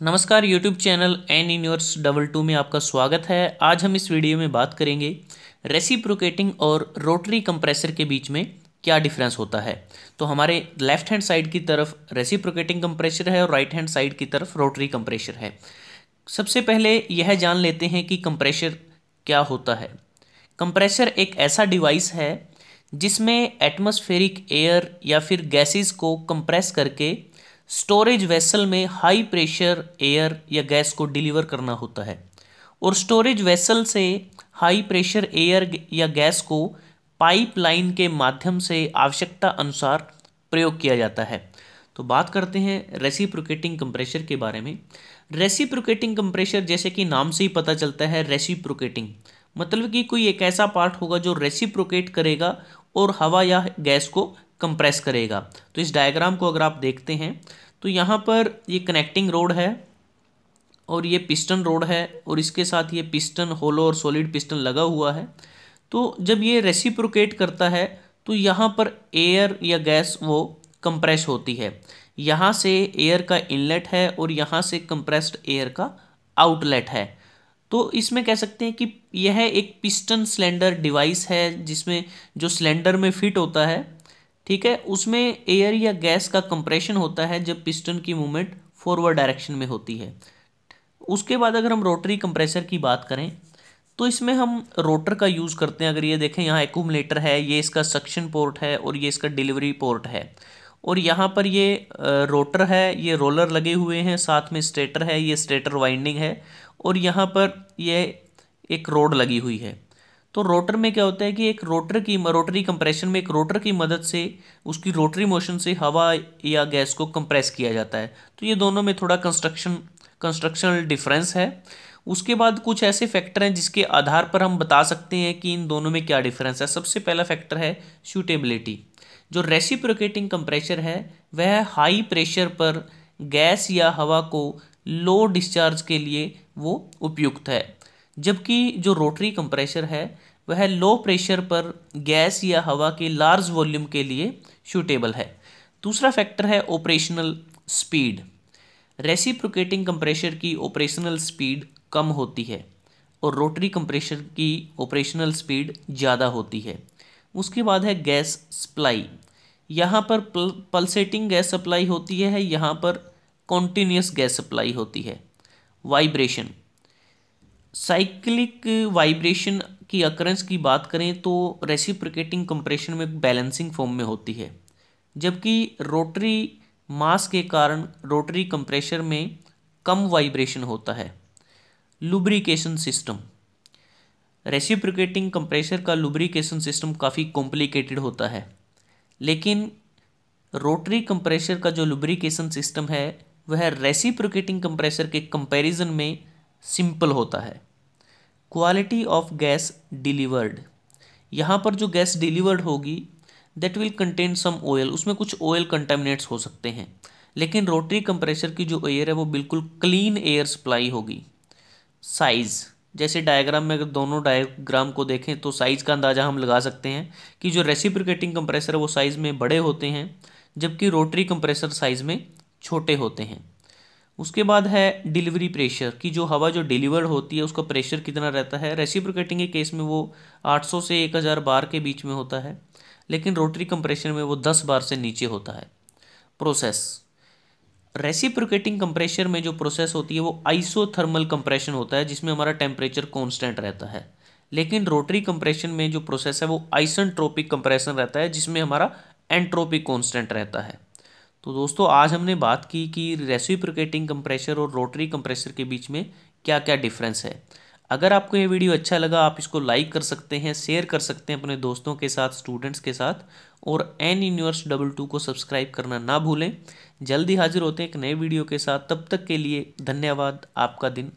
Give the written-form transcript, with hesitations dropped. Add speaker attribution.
Speaker 1: नमस्कार YouTube channel N universe 22 में आपका स्वागत है। आज हम इस वीडियो में बात करेंगे रेसिप्रोकेटिंग और रोटरी कंप्रेसर के बीच में क्या डिफरेंस होता है। तो हमारे लेफ्ट हैंड साइड की तरफ रेसिप्रोकेटिंग कंप्रेसर है और राइट हैंड साइड की तरफ रोटरी कंप्रेसर है। सबसे पहले यह जान लेते हैं कि कंप्रेसर क्या होता है। कंप्रेसर एक ऐसा डिवाइस है जिसमें एटमॉस्फेरिक एयर या फिर गैसेस को कंप्रेस करके स्टोरेज वेसल में हाई प्रेशर एयर या गैस को डिलीवर करना होता है और स्टोरेज वेसल से हाई प्रेशर एयर या गैस को पाइपलाइन के माध्यम से आवश्यकता अनुसार प्रयोग किया जाता है। तो बात करते हैं रेसिप्रोकेटिंग कंप्रेसर के बारे में। रेसिप्रोकेटिंग कंप्रेसर जैसे कि नाम से ही पता चलता है, रेसिप्रोकेटिंग मतलब कि कोई एक ऐसा पार्ट होगा जो रेसिप्रोकेट करेगा और हवा या गैस को कंप्रेस करेगा। तो इस डायग्राम को अगर आप देखते हैं तो यहाँ पर ये कनेक्टिंग रोड है और ये पिस्टन रोड है और इसके साथ ये पिस्टन होलो और सॉलिड पिस्टन लगा हुआ है। तो जब ये रेसिप्रोकेट करता है तो यहाँ पर एयर या गैस वो कंप्रेस होती है। यहाँ से एयर का इनलेट है और यहाँ से कंप्रेस्ड एयर का आउटलेट है। तो इसमें कह सकते हैं कि यह एक पिस्टन सिलेंडर डिवाइस है जिसमें जो सिलेंडर में फिट होता है, ठीक है, उसमें एयर या गैस का कंप्रेशन होता है जब पिस्टन की मूवमेंट फॉरवर्ड डायरेक्शन में होती है। उसके बाद अगर हम रोटरी कंप्रेसर की बात करें तो इसमें हम रोटर का यूज़ करते हैं। अगर ये देखें, यहाँ एक्यूमुलेटर है, ये इसका सक्शन पोर्ट है और ये इसका डिलीवरी पोर्ट है और यहाँ पर ये रोटर है, ये रोलर लगे हुए हैं, साथ में स्टेटर है, ये स्टेटर वाइंडिंग है और यहाँ पर ये एक रोड लगी हुई है। तो रोटर में क्या होता है कि एक रोटरी कंप्रेशन में एक रोटर की मदद से उसकी रोटरी मोशन से हवा या गैस को कंप्रेस किया जाता है। तो ये दोनों में थोड़ा कंस्ट्रक्शनल डिफरेंस है। उसके बाद कुछ ऐसे फैक्टर हैं जिसके आधार पर हम बता सकते हैं कि इन दोनों में क्या डिफरेंस है। सबसे पहला फैक्टर है सूटेबिलिटी। जो रेसिप्रोकेटिंग कंप्रेसर है वह हाई प्रेशर पर गैस या हवा को लो डिस्चार्ज के लिए वो उपयुक्त है, जबकि जो रोटरी कंप्रेसर है वह लो प्रेशर पर गैस या हवा के लार्ज वॉल्यूम के लिए सूटेबल है। दूसरा फैक्टर है ऑपरेशनल स्पीड। रेसिप्रोकेटिंग कंप्रेसर की ऑपरेशनल स्पीड कम होती है और रोटरी कंप्रेसर की ऑपरेशनल स्पीड ज़्यादा होती है। उसके बाद है गैस सप्लाई। यहाँ पर पल्सेटिंग गैस सप्लाई होती है, यहाँ पर कॉन्टीन्यूस गैस सप्लाई होती है। वाइब्रेशन, साइक्लिक वाइब्रेशन की अकरेंस की बात करें तो रेसिप्रोकेटिंग कंप्रेशन में बैलेंसिंग फॉर्म में होती है, जबकि रोटरी मास के कारण रोटरी कंप्रेसर में कम वाइब्रेशन होता है। लुब्रिकेशन सिस्टम, रेसिप्रोकेटिंग कंप्रेसर का लुब्रिकेशन सिस्टम काफ़ी कॉम्प्लिकेटेड होता है, लेकिन रोटरी कंप्रेसर का जो लुब्रिकेशन सिस्टम है वह रेसिप्रोकेटिंग कंप्रेसर के कंपैरिजन में सिंपल होता है। क्वालिटी ऑफ गैस डिलीवर्ड, यहाँ पर जो गैस डिलीवर्ड होगी that will contain some oil, उसमें कुछ ऑयल कंटामिनेट्स हो सकते हैं, लेकिन रोटरी कंप्रेसर की जो एयर है वो बिल्कुल क्लीन एयर सप्लाई होगी। साइज़, जैसे डायग्राम में अगर दोनों डायग्राम को देखें तो साइज़ का अंदाज़ा हम लगा सकते हैं कि जो रेसिप्रोकेटिंग कंप्रेसर है वो साइज़ में बड़े होते हैं, जबकि रोटरी कंप्रेसर साइज़ में छोटे होते हैं। उसके बाद है डिलीवरी प्रेशर की, जो हवा जो डिलीवर होती है उसका प्रेशर कितना रहता है। रेसिप्रोकेटिंग के केस में वो 800 से 1000 बार के बीच में होता है, लेकिन रोटरी कंप्रेशन में वो 10 बार से नीचे होता है। प्रोसेस, रेसिप्रोकेटिंग कंप्रेसर में जो प्रोसेस होती है वो आइसोथर्मल कंप्रेशन होता है जिसमें हमारा टेम्परेचर कांस्टेंट रहता है, लेकिन रोटरी कंप्रेशन में जो प्रोसेस है वो आइसेंट्रोपिक कंप्रेशन रहता है जिसमें हमारा एंट्रोपी कांस्टेंट रहता है। तो दोस्तों आज हमने बात की कि रेसिप्रोकेटिंग कंप्रेसर और रोटरी कंप्रेसर के बीच में क्या क्या डिफरेंस है। अगर आपको ये वीडियो अच्छा लगा आप इसको लाइक कर सकते हैं, शेयर कर सकते हैं अपने दोस्तों के साथ, स्टूडेंट्स के साथ, और एन यूनिवर्स 22 को सब्सक्राइब करना ना भूलें। जल्दी हाजिर होते हैं एक नए वीडियो के साथ, तब तक के लिए धन्यवाद। आपका दिन